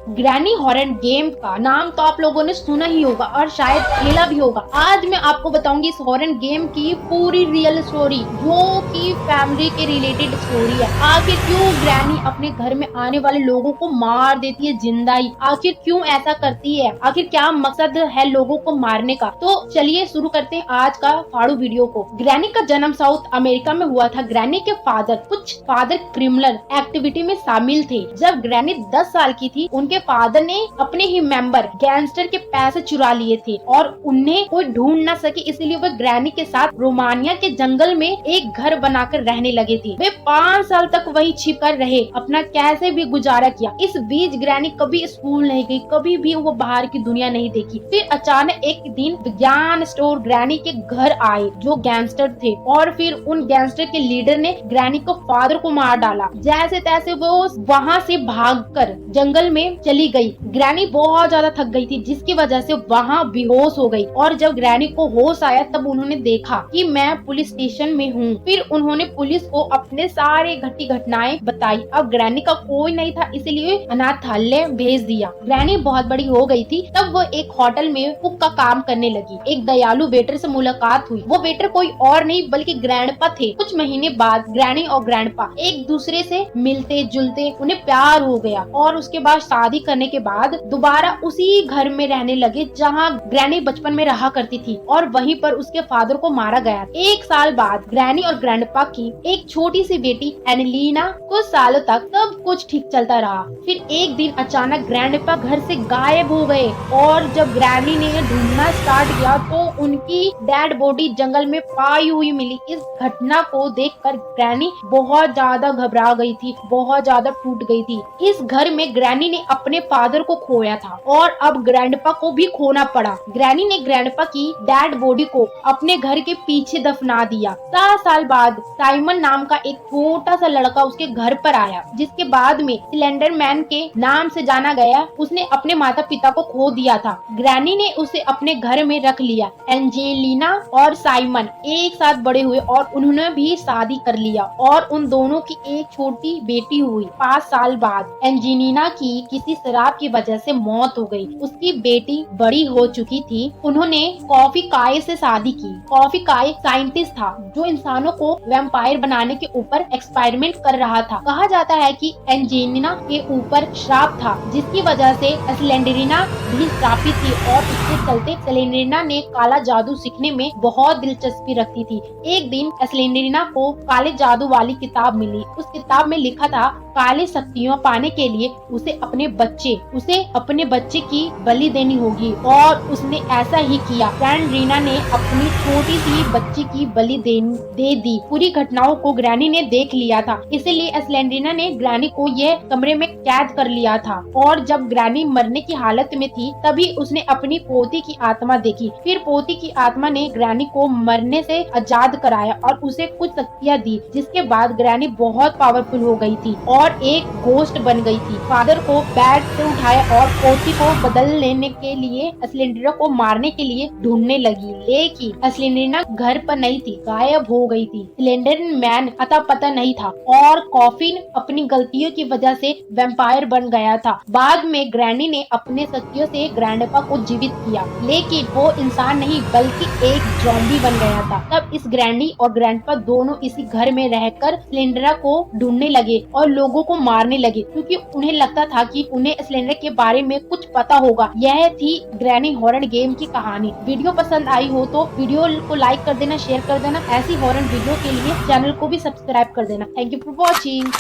Granny horror game का नाम तो आप लोगों ने सुना ही होगा और शायद खेला भी होगा। आज मैं आपको बताऊंगी इस हॉरर गेम की पूरी रियल स्टोरी, जो कि फैमिली के रिलेटेड स्टोरी है। आखिर क्यों ग्रैनी अपने घर में आने वाले लोगों को मार देती है जिंदा ही, आखिर क्यों ऐसा करती है, आखिर क्या मकसद है लोगों को मारने का। तो चलिए शुरू करते हैं आज का फाड़ू वीडियो को। ग्रैनी का जन्म साउथ अमेरिका में हुआ था। ग्रैनी के फादर क्रिमिनल एक्टिविटी में शामिल थे। जब ग्रैनी 10 साल की थी, उनके फादर ने अपने ही मेंबर गैंगस्टर के पैसे चुरा लिए थे और उन्हें कोई ढूंढ न सके, इसलिए वे ग्रैनी के साथ रोमानिया के जंगल में एक घर बनाकर रहने लगे थे। वे 5 साल तक वहीं छिपकर रहे, अपना कैसे भी गुजारा किया। इस बीच ग्रैनी कभी स्कूल नहीं गई, कभी भी वो बाहर की दुनिया नहीं देखी। फिर अचानक एक दिन विज्ञान स्टोर ग्रैनी के घर आए जो गैंगस्टर थे, और फिर उन गैंगस्टर के लीडर ने ग्रैनी को फादर को मार डाला। जैसे तैसे वो वहाँ से भागकर जंगल में चली गई। ग्रैनी बहुत ज्यादा थक गई थी, जिसकी वजह से वहाँ बेहोश हो गई। और जब ग्रैनी को होश आया तब उन्होंने देखा कि मैं पुलिस स्टेशन में हूँ। फिर उन्होंने पुलिस को अपने सारे घटनाएं बताई। अब ग्रैनी का कोई नहीं था, इसलिए अनाथालय भेज दिया। ग्रैनी बहुत बड़ी हो गई थी, तब वो एक होटल में कुक का काम करने लगी। एक दयालु वेटर से मुलाकात हुई। वो वेटर कोई और नहीं बल्कि ग्रैंडपा थे। कुछ महीने बाद ग्रैनी और ग्रैंडपा एक दूसरे से मिलते जुलते, उन्हें प्यार हो गया और उसके बाद शादी करने के बाद दोबारा उसी घर में रहने लगे जहाँ ग्रैनी बचपन में रहा करती थी, और वहीं पर उसके फादर को मारा गया। 1 साल बाद ग्रैनी और ग्रैंडपा की एक छोटी सी बेटी एनेलिना। कुछ सालों तक सब कुछ ठीक चलता रहा। फिर एक दिन अचानक ग्रैंडपा घर से गायब हो गए, और जब ग्रैनी ने ढूंढना स्टार्ट किया तो उनकी डेड बॉडी जंगल में पाई हुई मिली। इस घटना को देखकर ग्रैनी बहुत ज्यादा घबरा गई थी, बहुत ज्यादा टूट गई थी। इस घर में ग्रैनी ने अपने फादर को खोया था और अब ग्रैंडपा को भी खोना पड़ा। ग्रैनी ने ग्रैंडपा की डेड बॉडी को अपने घर के पीछे दफना दिया। 7 साल बाद साइमन नाम का एक छोटा सा लड़का उसके घर पर आया, जिसके बाद में सिलेंडर मैन के नाम से जाना गया। उसने अपने माता पिता को खो दिया था। ग्रैनी ने उसे अपने घर में रख लिया। एंजेलिना और साइमन एक साथ बड़े हुए और उन्होंने भी शादी कर लिया, और उन दोनों की एक छोटी बेटी हुई। 5 साल बाद एंजेलिना की किसी शराब की वजह से मौत हो गई। उसकी बेटी बड़ी हो चुकी थी। उन्होंने कॉफी काय से शादी की। कॉफी काय साइंटिस्ट था जो इंसानों को वैम्पायर बनाने के ऊपर एक्सपेरिमेंट कर रहा था। कहा जाता है कि एंजेलिना के ऊपर श्राप था, जिसकी वजह से स्लेंडरिना भी श्रापित थी, और इसके चलते स्लेंडरिना ने काला जादू सीखने में बहुत दिलचस्पी रखती थी। एक दिन स्लेंडरिना को काले जादू वाली किताब मिली। उस किताब में लिखा था काली शक्तियाँ पाने के लिए उसे अपने बच्चे की बलि देनी होगी, और उसने ऐसा ही किया। रीना ने अपनी छोटी सी बच्ची की बलि दे दी। पूरी घटनाओं को ग्रैनी ने देख लिया था, इसीलिए स्लेंडरिना ने ग्रैनी को यह कमरे में कैद कर लिया था। और जब ग्रैनी मरने की हालत में थी, तभी उसने अपनी पोती की आत्मा देखी। फिर पोती की आत्मा ने ग्रैनी को मरने से आजाद कराया और उसे कुछ शक्तियाँ दी, जिसके बाद ग्रैनी बहुत पावरफुल हो गई थी और एक घोस्ट बन गई थी। फादर को बेड से उठाया और पोती को बदल लेने के लिए स्लेंडरिना को मारने के लिए ढूंढने लगी, लेकिन स्लेंडरिना घर पर नहीं थी, गायब हो गई थी। स्लेंडर मैन अता पता नहीं था, और कॉफिन अपनी गलतियों की वजह से वैम्पायर बन गया था। बाद में ग्रैनी ने अपने शक्तियों से ग्रैंडपा को जीवित किया, लेकिन वो इंसान नहीं बल्कि एक ज़ॉम्बी बन गया था। तब इस ग्रैनी और ग्रैंडपा दोनों इसी घर में रहकर स्लेंडरिना को ढूंढने लगे और लोगों को मारने लगे, क्योंकि उन्हें लगता था कि उन्हें स्लेंडर के बारे में कुछ पता होगा। यह थी ग्रैनी हॉरर गेम की कहानी। वीडियो पसंद आई हो तो वीडियो को लाइक कर देना, शेयर कर देना। ऐसी हॉरर वीडियो के लिए चैनल को भी सब्सक्राइब कर देना। Thank you for watching.